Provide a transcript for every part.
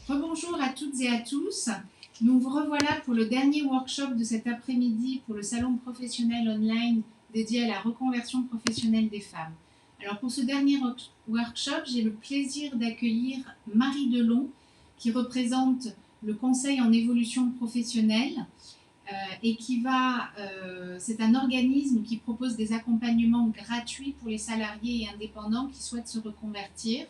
Rebonjour à toutes et à tous. Nous vous revoilà pour le dernier workshop de cet après-midi pour le salon professionnel online dédié à la reconversion professionnelle des femmes. Alors pour ce dernier workshop, j'ai le plaisir d'accueillir Marie Delon qui représente le Conseil en évolution professionnelle et c'est un organisme qui propose des accompagnements gratuits pour les salariés et indépendants qui souhaitent se reconvertir.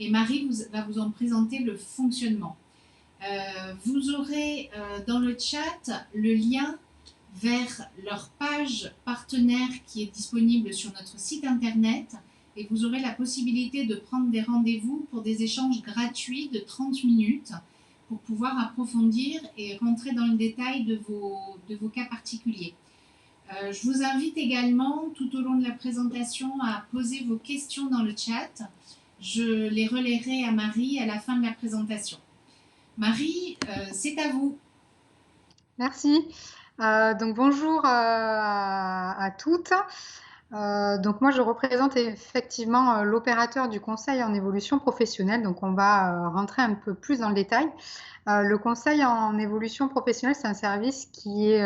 Et Marie va vous en présenter le fonctionnement. Vous aurez dans le chat le lien vers leur page partenaire qui est disponible sur notre site internet et vous aurez la possibilité de prendre des rendez-vous pour des échanges gratuits de 30 minutes pour pouvoir approfondir et rentrer dans le détail de vos cas particuliers. Je vous invite également tout au long de la présentation à poser vos questions dans le chat. Je les relayerai à Marie à la fin de la présentation. Marie, c'est à vous. Merci. Donc bonjour à toutes. Donc moi je représente effectivement l'opérateur du conseil en évolution professionnelle. Donc on va rentrer un peu plus dans le détail. Le conseil en évolution professionnelle, c'est un service qui est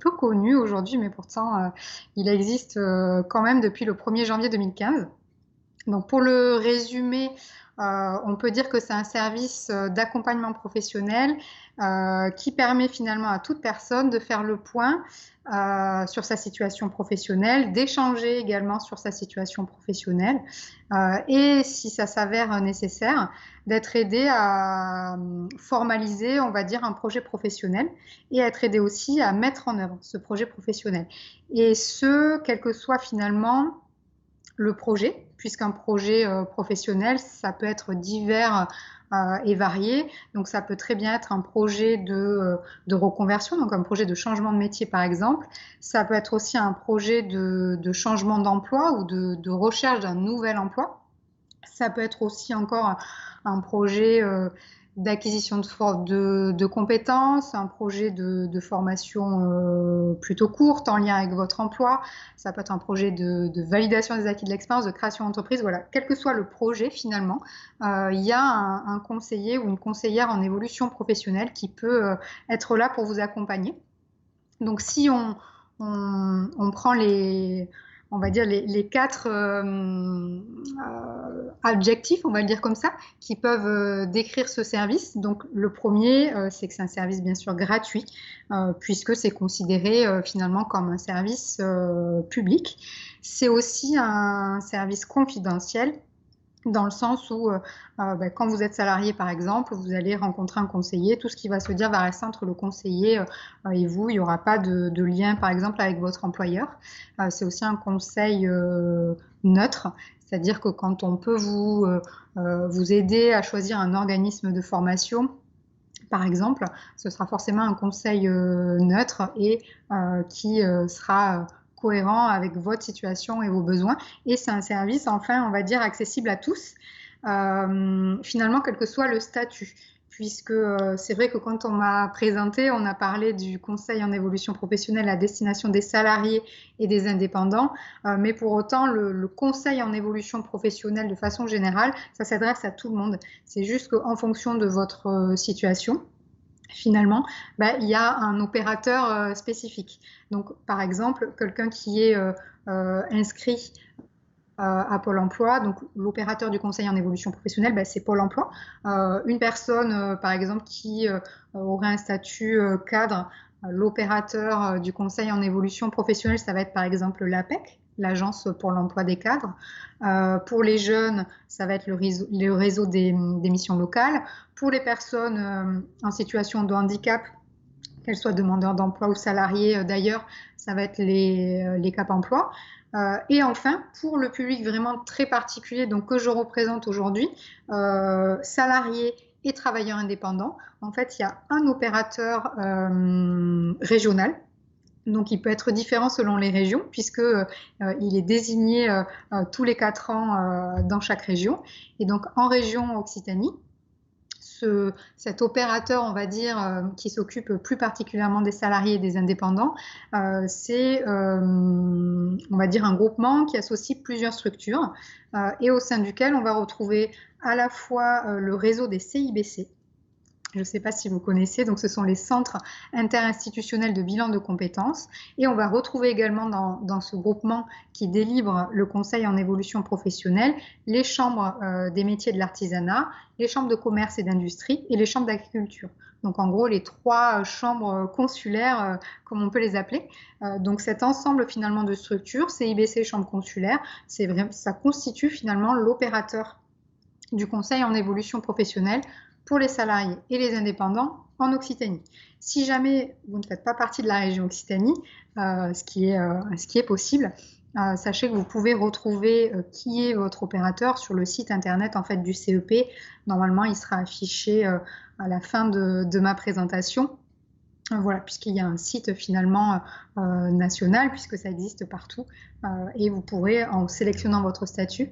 peu connu aujourd'hui, mais pourtant il existe quand même depuis le 1er janvier 2015. Donc pour le résumer, on peut dire que c'est un service d'accompagnement professionnel qui permet finalement à toute personne de faire le point sur sa situation professionnelle, d'échanger également sur sa situation professionnelle et si ça s'avère nécessaire, d'être aidé à formaliser, on va dire, un projet professionnel et à être aidé aussi à mettre en œuvre ce projet professionnel. Et ce, quel que soit finalement le projet, puisqu'un projet professionnel, ça peut être divers et varié. Donc ça peut très bien être un projet de reconversion, donc un projet de changement de métier par exemple. Ça peut être aussi un projet de changement d'emploi ou de recherche d'un nouvel emploi. Ça peut être aussi encore un projet d'acquisition de compétences, un projet de formation plutôt courte en lien avec votre emploi. Ça peut être un projet de validation des acquis de l'expérience, de création d'entreprise. Voilà, quel que soit le projet finalement, il y a un conseiller ou une conseillère en évolution professionnelle qui peut être là pour vous accompagner. Donc si on prend on va dire les quatre adjectifs, on va le dire comme ça, qui peuvent décrire ce service. Donc le premier, c'est que c'est un service bien sûr gratuit, puisque c'est considéré finalement comme un service public. C'est aussi un service confidentiel dans le sens où quand vous êtes salarié par exemple, vous allez rencontrer un conseiller, tout ce qui va se dire va rester entre le conseiller et vous, il n'y aura pas de lien par exemple avec votre employeur. C'est aussi un conseil neutre, c'est-à-dire que quand on peut vous aider à choisir un organisme de formation, par exemple, ce sera forcément un conseil neutre et qui sera cohérent avec votre situation et vos besoins. Et c'est un service, enfin, on va dire, accessible à tous, finalement, quel que soit le statut. Puisque c'est vrai que quand on m'a présenté, on a parlé du conseil en évolution professionnelle à destination des salariés et des indépendants, mais pour autant, le conseil en évolution professionnelle de façon générale, ça s'adresse à tout le monde. C'est juste qu'en fonction de votre situation, finalement, il y a un opérateur spécifique. Donc, par exemple, quelqu'un qui est inscrit à Pôle emploi, donc l'opérateur du conseil en évolution professionnelle, c'est Pôle emploi. Une personne, par exemple, qui aurait un statut cadre, l'opérateur du conseil en évolution professionnelle, ça va être par exemple l'APEC, l'Agence pour l'emploi des cadres. Pour les jeunes, ça va être le réseau des missions locales. Pour les personnes en situation de handicap, qu'elles soient demandeurs d'emploi ou salariés d'ailleurs, ça va être les Cap emploi. Et enfin, pour le public vraiment très particulier, donc que je représente aujourd'hui, salariés et travailleurs indépendants, en fait, il y a un opérateur régional. Donc, il peut être différent selon les régions, puisque il est désigné tous les 4 ans dans chaque région. Et donc, en région Occitanie, cet opérateur, on va dire, qui s'occupe plus particulièrement des salariés et des indépendants, c'est, on va dire, un groupement qui associe plusieurs structures et au sein duquel on va retrouver à la fois le réseau des CIBC. Je ne sais pas si vous connaissez, donc ce sont les centres interinstitutionnels de bilan de compétences. Et on va retrouver également dans ce groupement qui délivre le conseil en évolution professionnelle, les chambres des métiers de l'artisanat, les chambres de commerce et d'industrie et les chambres d'agriculture. Donc en gros, les 3 chambres consulaires, comme on peut les appeler. Donc cet ensemble finalement de structures, CIBC, chambres consulaires, ça constitue finalement l'opérateur du conseil en évolution professionnelle pour les salariés et les indépendants en Occitanie. Si jamais vous ne faites pas partie de la région Occitanie, ce qui est possible, sachez que vous pouvez retrouver qui est votre opérateur sur le site internet en fait, du CEP. Normalement, il sera affiché à la fin de ma présentation. Voilà, puisqu'il y a un site finalement national, puisque ça existe partout, et vous pourrez, en sélectionnant votre statut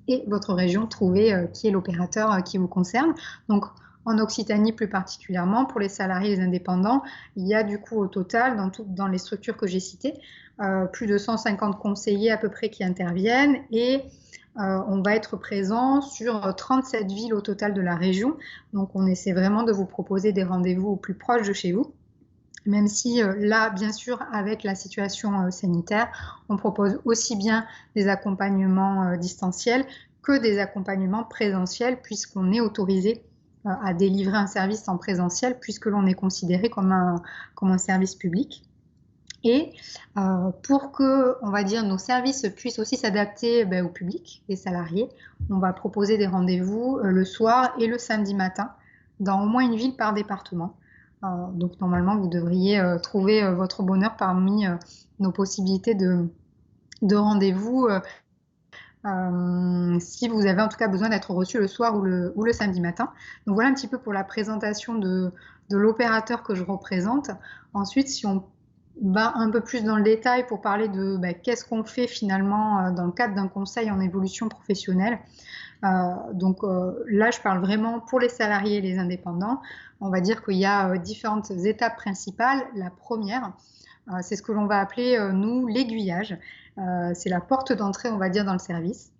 et votre région, trouver qui est l'opérateur qui vous concerne. Donc, en Occitanie plus particulièrement, pour les salariés et les indépendants, il y a du coup au total, dans les structures que j'ai citées, plus de 150 conseillers à peu près qui interviennent et on va être présent sur 37 villes au total de la région. Donc, on essaie vraiment de vous proposer des rendez-vous au plus proche de chez vous. Même si là, bien sûr, avec la situation sanitaire, on propose aussi bien des accompagnements distanciels que des accompagnements présentiels, puisqu'on est autorisé à délivrer un service en présentiel, puisque l'on est considéré comme un service public. Et pour que, on va dire, nos services puissent aussi s'adapter au public, les salariés, on va proposer des rendez-vous le soir et le samedi matin dans au moins une ville par département. Donc normalement, vous devriez trouver votre bonheur parmi nos possibilités de rendez-vous si vous avez en tout cas besoin d'être reçu le soir ou le samedi matin. Donc voilà un petit peu pour la présentation de l'opérateur que je représente. Ensuite, si on va un peu plus dans le détail pour parler de qu'est-ce qu'on fait finalement dans le cadre d'un conseil en évolution professionnelle. Donc là, je parle vraiment pour les salariés et les indépendants. On va dire qu'il y a différentes étapes principales. La première, c'est ce que l'on va appeler, nous, l'aiguillage. C'est la porte d'entrée, on va dire, dans le service.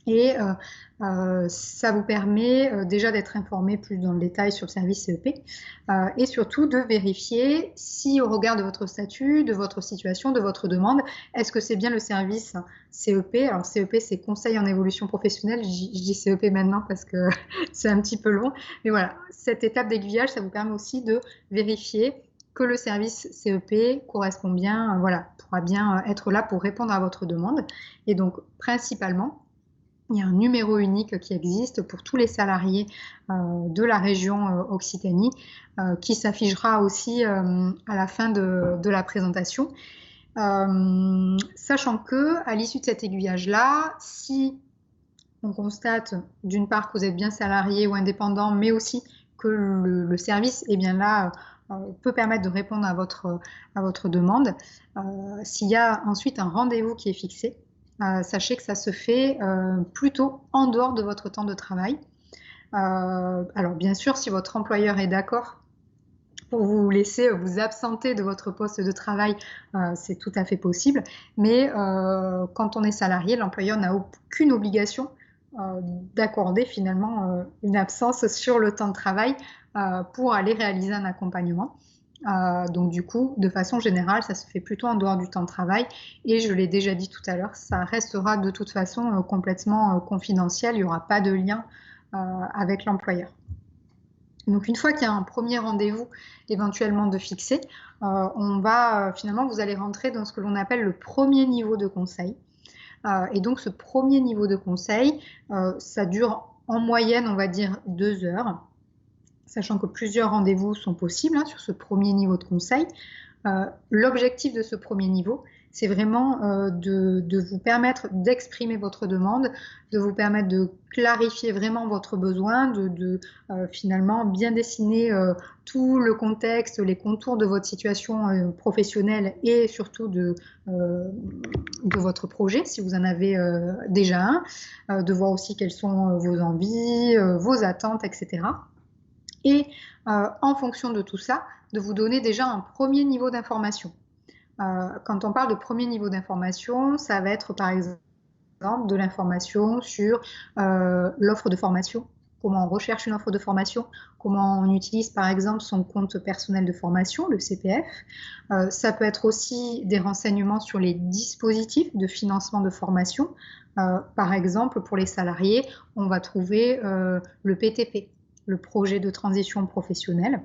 Et ça vous permet déjà d'être informé plus dans le détail sur le service CEP et surtout de vérifier si au regard de votre statut, de votre situation, de votre demande, est-ce que c'est bien le service CEP. Alors CEP, c'est Conseil en évolution professionnelle. Je dis CEP maintenant parce que c'est un petit peu long. Mais voilà, cette étape d'aiguillage, ça vous permet aussi de vérifier que le service CEP correspond bien, voilà, pourra bien être là pour répondre à votre demande. Et donc, principalement, il y a un numéro unique qui existe pour tous les salariés de la région Occitanie qui s'affichera aussi à la fin de la présentation. Sachant que, à l'issue de cet aiguillage-là, si on constate d'une part que vous êtes bien salarié ou indépendant, mais aussi que le service est bien là, peut permettre de répondre à votre demande, s'il y a ensuite un rendez-vous qui est fixé, sachez que ça se fait plutôt en dehors de votre temps de travail. Alors bien sûr, si votre employeur est d'accord pour vous laisser vous absenter de votre poste de travail, c'est tout à fait possible. Mais quand on est salarié, l'employeur n'a aucune obligation d'accorder finalement une absence sur le temps de travail pour aller réaliser un accompagnement. Donc du coup, de façon générale, ça se fait plutôt en dehors du temps de travail et je l'ai déjà dit tout à l'heure, ça restera de toute façon complètement confidentiel, il n'y aura pas de lien avec l'employeur. Donc une fois qu'il y a un premier rendez-vous éventuellement de fixé, on va finalement, vous allez rentrer dans ce que l'on appelle le premier niveau de conseil. Et donc ce premier niveau de conseil, ça dure en moyenne, on va dire 2 heures. Sachant que plusieurs rendez-vous sont possibles sur ce premier niveau de conseil. L'objectif de ce premier niveau, c'est vraiment de vous permettre d'exprimer votre demande, de vous permettre de clarifier vraiment votre besoin, de finalement bien dessiner tout le contexte, les contours de votre situation professionnelle et surtout de votre projet, si vous en avez déjà un, de voir aussi quelles sont vos envies, vos attentes, etc. Et en fonction de tout ça, de vous donner déjà un premier niveau d'information. Quand on parle de premier niveau d'information, ça va être par exemple de l'information sur l'offre de formation comment on recherche une offre de formation, comment on utilise par exemple son compte personnel de formation, le CPF. Ça peut être aussi des renseignements sur les dispositifs de financement de formation. Par exemple, pour les salariés, on va trouver le PTP, le projet de transition professionnelle.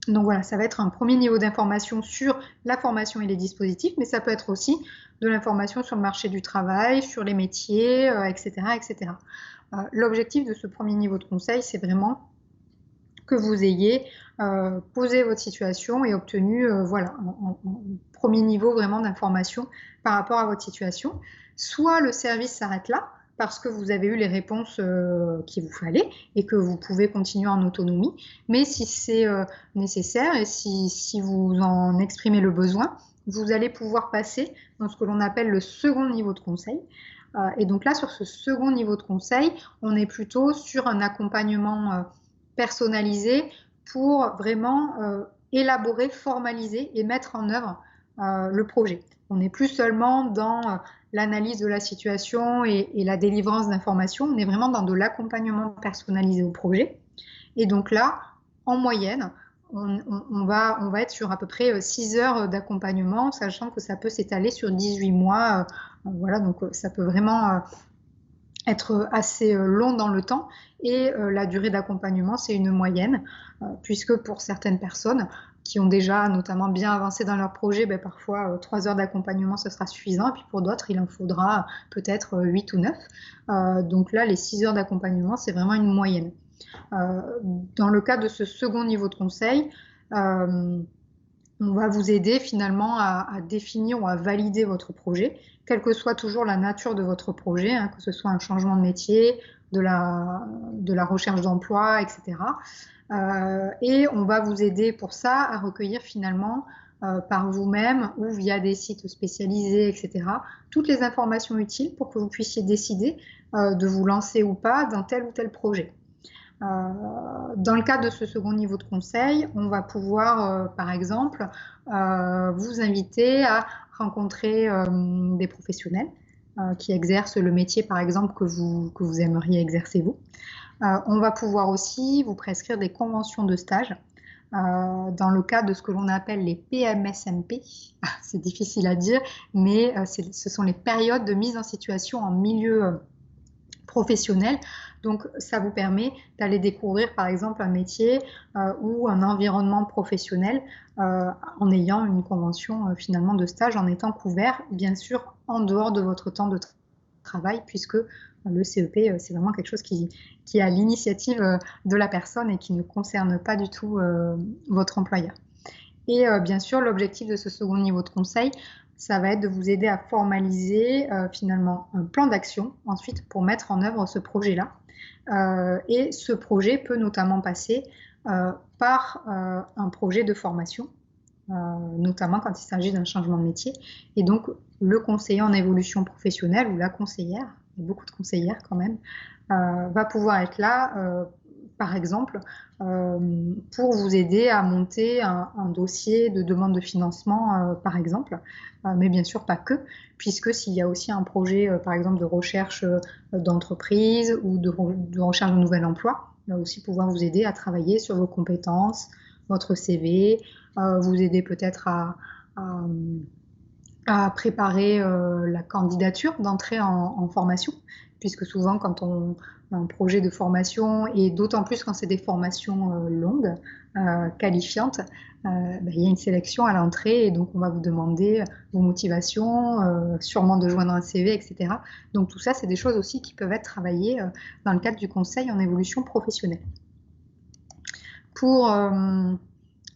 Donc voilà, ça va être un premier niveau d'information sur la formation et les dispositifs, mais ça peut être aussi de l'information sur le marché du travail, sur les métiers, etc., etc. L'objectif de ce premier niveau de conseil, c'est vraiment que vous ayez posé votre situation et obtenu voilà, un premier niveau vraiment d'information par rapport à votre situation. Soit le service s'arrête là, parce que vous avez eu les réponses qu'il vous fallait et que vous pouvez continuer en autonomie. Mais si c'est nécessaire et si vous en exprimez le besoin, vous allez pouvoir passer dans ce que l'on appelle le second niveau de conseil. Et donc là, sur ce second niveau de conseil, on est plutôt sur un accompagnement personnalisé pour vraiment élaborer, formaliser et mettre en œuvre le projet. On n'est plus seulement dans l'analyse de la situation et la délivrance d'informations, on est vraiment dans de l'accompagnement personnalisé au projet. Et donc là, en moyenne, on va être sur à peu près 6 heures d'accompagnement, sachant que ça peut s'étaler sur 18 mois. Voilà, donc ça peut vraiment être assez long dans le temps. Et la durée d'accompagnement, c'est une moyenne, puisque pour certaines personnes qui ont déjà notamment bien avancé dans leur projet, ben, parfois 3 heures d'accompagnement, ce sera suffisant. Et puis pour d'autres, il en faudra peut-être 8 ou 9. Donc là, les 6 heures d'accompagnement, c'est vraiment une moyenne. Dans le cas de ce second niveau de conseil, on va vous aider finalement à définir ou à valider votre projet, quelle que soit toujours la nature de votre projet, hein, que ce soit un changement de métier, de la recherche d'emploi, etc. Et on va vous aider pour ça à recueillir finalement par vous-même ou via des sites spécialisés, etc., toutes les informations utiles pour que vous puissiez décider de vous lancer ou pas dans tel ou tel projet. Dans le cadre de ce second niveau de conseil, on va pouvoir, par exemple, vous inviter à rencontrer des professionnels qui exercent le métier, par exemple, que vous aimeriez exercer vous. On va pouvoir aussi vous prescrire des conventions de stage dans le cadre de ce que l'on appelle les PMSMP. C'est difficile à dire, mais ce sont les périodes de mise en situation en milieu professionnel. Donc, ça vous permet d'aller découvrir, par exemple, un métier ou un environnement professionnel en ayant une convention finalement de stage, en étant couvert, bien sûr, en dehors de votre temps de travail, puisque le CEP, c'est vraiment quelque chose qui est à l'initiative de la personne et qui ne concerne pas du tout votre employeur. Et bien sûr, l'objectif de ce second niveau de conseil, ça va être de vous aider à formaliser finalement un plan d'action ensuite pour mettre en œuvre ce projet-là. Et ce projet peut notamment passer par un projet de formation, notamment quand il s'agit d'un changement de métier. Et donc, le conseiller en évolution professionnelle ou la conseillère, il y a beaucoup de conseillères quand même, va pouvoir être là par exemple, pour vous aider à monter un dossier de demande de financement, par exemple, mais bien sûr pas que, puisque s'il y a aussi un projet, par exemple, de recherche d'entreprise ou de recherche de nouvel emploi, il va aussi pouvoir vous aider à travailler sur vos compétences, votre CV, vous aider peut-être à préparer la candidature d'entrée en formation, puisque souvent quand on a un projet de formation, et d'autant plus quand c'est des formations longues, qualifiantes, il y a une sélection à l'entrée et donc on va vous demander vos motivations, sûrement de joindre un CV, etc. Donc tout ça, c'est des choses aussi qui peuvent être travaillées dans le cadre du conseil en évolution professionnelle. Pour, on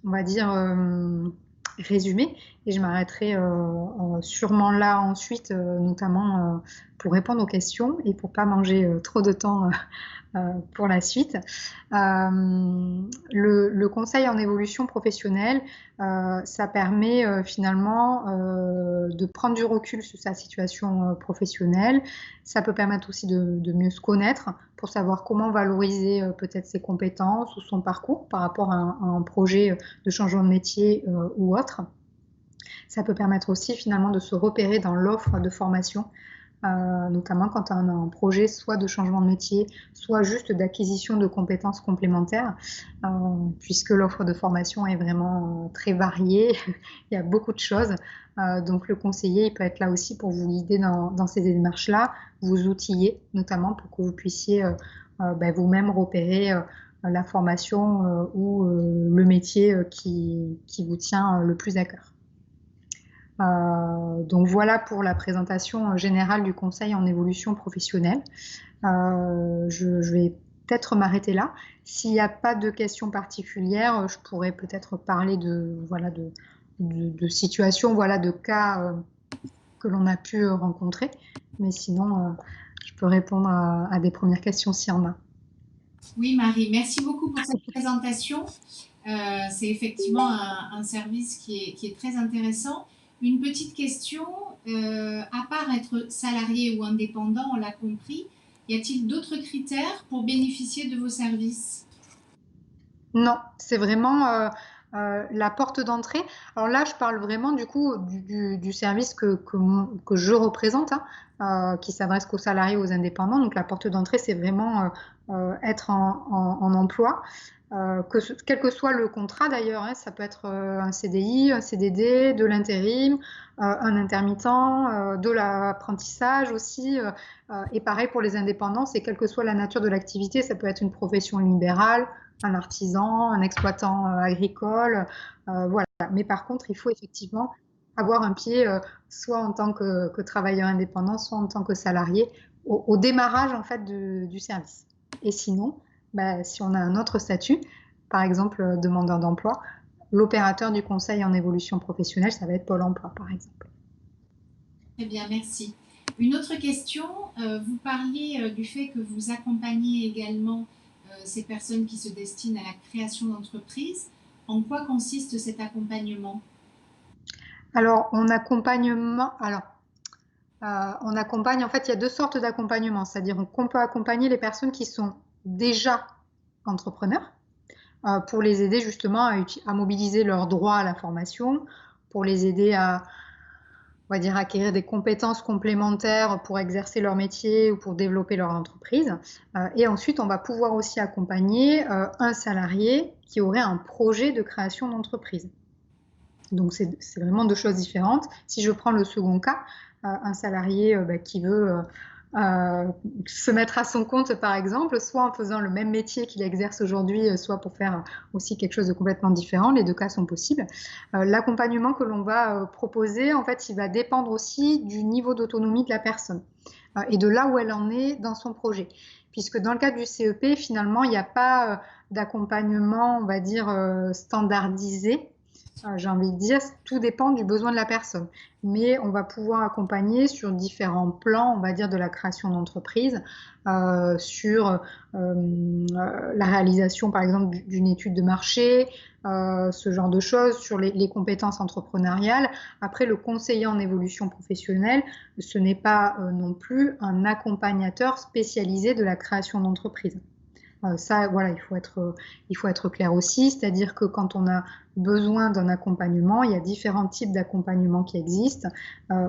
va dire, résumé, et je m'arrêterai sûrement là ensuite, notamment pour répondre aux questions et pour pas manger trop de temps pour la suite. Le conseil en évolution professionnelle, ça permet finalement de prendre du recul sur sa situation professionnelle. Ça peut permettre aussi de mieux se connaître pour savoir comment valoriser peut-être ses compétences ou son parcours par rapport à un projet de changement de métier ou autre. Ça peut permettre aussi finalement de se repérer dans l'offre de formation notamment quand on a un projet soit de changement de métier, soit juste d'acquisition de compétences complémentaires, puisque l'offre de formation est vraiment très variée, il y a beaucoup de choses. Donc le conseiller, il peut être là aussi pour vous guider dans ces démarches-là, vous outiller, notamment pour que vous puissiez vous-même repérer la formation ou le métier qui vous tient le plus à cœur. Donc voilà pour la présentation générale du conseil en évolution professionnelle. Je vais peut-être m'arrêter là. S'il n'y a pas de questions particulières, je pourrais peut-être parler de situations, de cas que l'on a pu rencontrer. Mais sinon, je peux répondre à des premières questions s'il y en a. Oui, Marie, merci beaucoup pour cette présentation. C'est effectivement un service qui est très intéressant. Une petite question, à part être salarié ou indépendant, on l'a compris, y a-t-il d'autres critères pour bénéficier de vos services? Non, c'est vraiment la porte d'entrée. Alors là, je parle vraiment du coup du service que je représente, hein, qui s'adresse qu'aux salariés, aux indépendants. Donc la porte d'entrée, c'est vraiment être en emploi. Quel que soit le contrat d'ailleurs, hein, ça peut être un CDI, un CDD, de l'intérim, un intermittent, de l'apprentissage aussi. Et pareil pour les indépendants, c'est quelle que soit la nature de l'activité, ça peut être une profession libérale, un artisan, un exploitant agricole, voilà. Mais par contre, il faut effectivement avoir un pied soit en tant que travailleur indépendant, soit en tant que salarié au démarrage en fait du service. Et sinon, si on a un autre statut, par exemple demandeur d'emploi, l'opérateur du conseil en évolution professionnelle, ça va être Pôle emploi, par exemple. Très bien, merci. Une autre question, vous parliez du fait que vous accompagnez également ces personnes qui se destinent à la création d'entreprises. En quoi consiste cet accompagnement? Alors, on accompagne, en fait, il y a deux sortes d'accompagnement, c'est-à-dire qu'on peut accompagner les personnes qui sont déjà entrepreneurs pour les aider justement à mobiliser leurs droits à la formation, pour les aider à, on va dire, acquérir des compétences complémentaires pour exercer leur métier ou pour développer leur entreprise. Et ensuite, on va pouvoir aussi accompagner un salarié qui aurait un projet de création d'entreprise. Donc, c'est vraiment deux choses différentes. Si je prends le second cas, un salarié qui veut se mettre à son compte, par exemple, soit en faisant le même métier qu'il exerce aujourd'hui, soit pour faire aussi quelque chose de complètement différent. Les deux cas sont possibles. L'accompagnement que l'on va proposer, en fait, il va dépendre aussi du niveau d'autonomie de la personne et de là où elle en est dans son projet. Puisque dans le cadre du CEP, finalement, il n'y a pas d'accompagnement, on va dire, standardisé. J'ai envie de dire, tout dépend du besoin de la personne. Mais on va pouvoir accompagner sur différents plans, on va dire, de la création d'entreprise, sur la réalisation, par exemple, d'une étude de marché, ce genre de choses, sur les compétences entrepreneuriales. Après, le conseiller en évolution professionnelle, ce n'est pas non plus un accompagnateur spécialisé de la création d'entreprise. Ça, voilà, il faut être clair aussi, c'est-à-dire que quand on a besoin d'un accompagnement, il y a différents types d'accompagnement qui existent.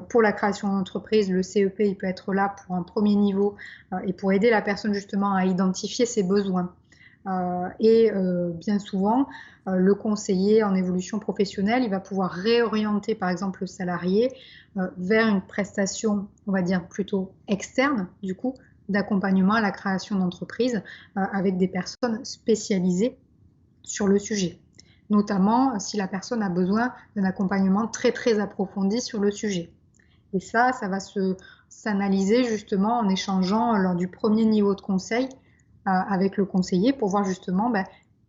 Pour la création d'entreprise, le CEP, il peut être là pour un premier niveau et pour aider la personne justement à identifier ses besoins. Et bien souvent, le conseiller en évolution professionnelle, il va pouvoir réorienter par exemple le salarié vers une prestation, on va dire plutôt externe, du coup, d'accompagnement à la création d'entreprise avec des personnes spécialisées sur le sujet, notamment si la personne a besoin d'un accompagnement très très approfondi sur le sujet. Et ça va s'analyser justement en échangeant lors du premier niveau de conseil avec le conseiller pour voir justement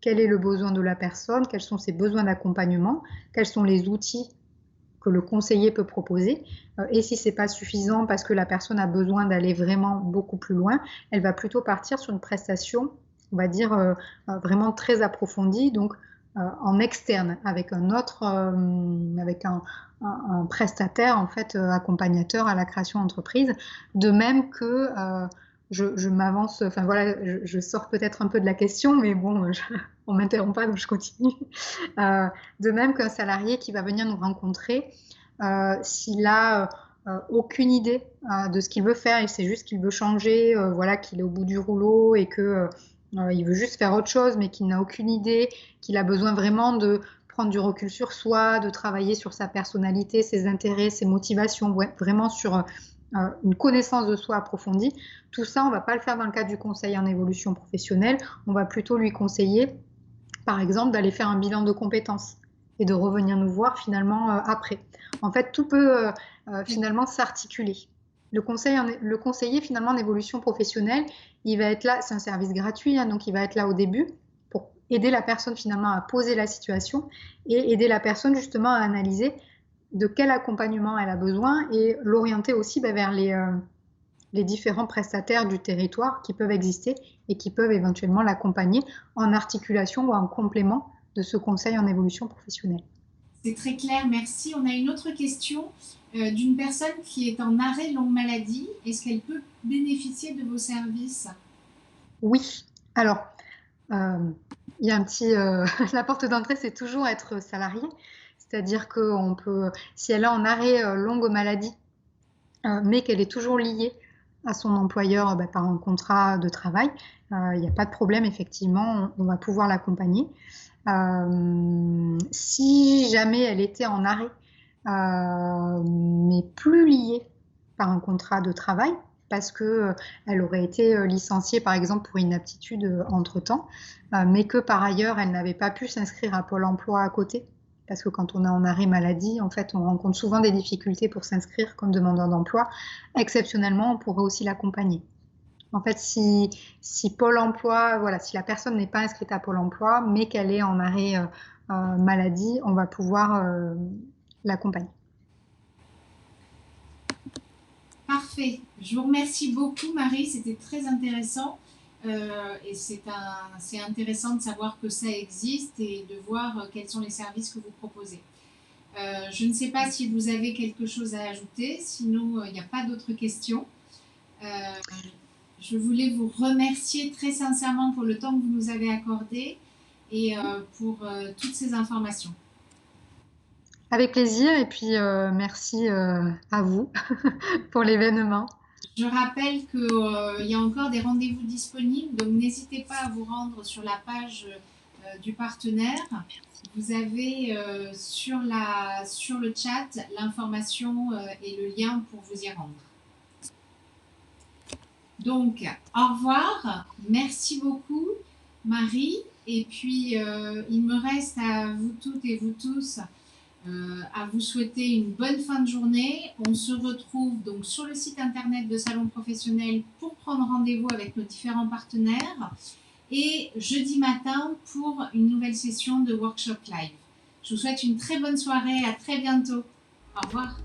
quel est le besoin de la personne, quels sont ses besoins d'accompagnement, quels sont les outils que le conseiller peut proposer. Et si ce n'est pas suffisant parce que la personne a besoin d'aller vraiment beaucoup plus loin, elle va plutôt partir sur une prestation, on va dire, vraiment très approfondie, donc en externe, avec un autre, avec un prestataire, en fait, accompagnateur à la création d'entreprise. De même que je m'avance, enfin voilà, je sors peut-être un peu de la question, mais bon, on ne m'interrompt pas, donc je continue. De même qu'un salarié qui va venir nous rencontrer, s'il a aucune idée de ce qu'il veut faire, il sait juste qu'il veut changer, voilà, qu'il est au bout du rouleau et que il veut juste faire autre chose, mais qu'il n'a aucune idée, qu'il a besoin vraiment de prendre du recul sur soi, de travailler sur sa personnalité, ses intérêts, ses motivations, ouais, vraiment sur une connaissance de soi approfondie. Tout ça, on ne va pas le faire dans le cadre du conseil en évolution professionnelle, on va plutôt lui conseiller, par exemple, d'aller faire un bilan de compétences et de revenir nous voir finalement après. En fait, tout peut finalement s'articuler. Le conseiller finalement en évolution professionnelle, il va être là, c'est un service gratuit, hein, donc il va être là au début pour aider la personne finalement à poser la situation et aider la personne justement à analyser de quel accompagnement elle a besoin et l'orienter aussi vers les différents prestataires du territoire qui peuvent exister et qui peuvent éventuellement l'accompagner en articulation ou en complément de ce conseil en évolution professionnelle. C'est très clair, merci. On a une autre question d'une personne qui est en arrêt longue maladie. Est-ce qu'elle peut bénéficier de vos services? Oui, alors, il y a un petit... la porte d'entrée, c'est toujours être salarié. C'est-à-dire qu'on peut, si elle est en arrêt longue maladie, mais qu'elle est toujours liée à son employeur par un contrat de travail, il n'y a pas de problème, effectivement, on va pouvoir l'accompagner. Si jamais elle était en arrêt, mais plus liée par un contrat de travail, parce qu'elle aurait été licenciée par exemple pour inaptitude entre-temps, mais que par ailleurs elle n'avait pas pu s'inscrire à Pôle emploi à côté, parce que quand on est en arrêt maladie, en fait, on rencontre souvent des difficultés pour s'inscrire comme demandeur d'emploi. Exceptionnellement, on pourrait aussi l'accompagner. En fait, si Pôle emploi, voilà, si la personne n'est pas inscrite à Pôle emploi, mais qu'elle est en arrêt maladie, on va pouvoir l'accompagner. Parfait. Je vous remercie beaucoup, Marie. C'était très intéressant. Et c'est intéressant de savoir que ça existe et de voir quels sont les services que vous proposez. Je ne sais pas si vous avez quelque chose à ajouter. Sinon, il n'y a pas d'autres questions. Je voulais vous remercier très sincèrement pour le temps que vous nous avez accordé et pour toutes ces informations. Avec plaisir et puis merci à vous pour l'événement. Je rappelle qu'il y a encore des rendez-vous disponibles, donc n'hésitez pas à vous rendre sur la page du partenaire. Vous avez sur le chat l'information et le lien pour vous y rendre. Donc, au revoir, merci beaucoup Marie, et puis il me reste à vous toutes et vous tous à vous souhaiter une bonne fin de journée. On se retrouve donc sur le site internet de Salon Professionnel pour prendre rendez-vous avec nos différents partenaires et jeudi matin pour une nouvelle session de workshop live. Je vous souhaite une très bonne soirée, à très bientôt. Au revoir.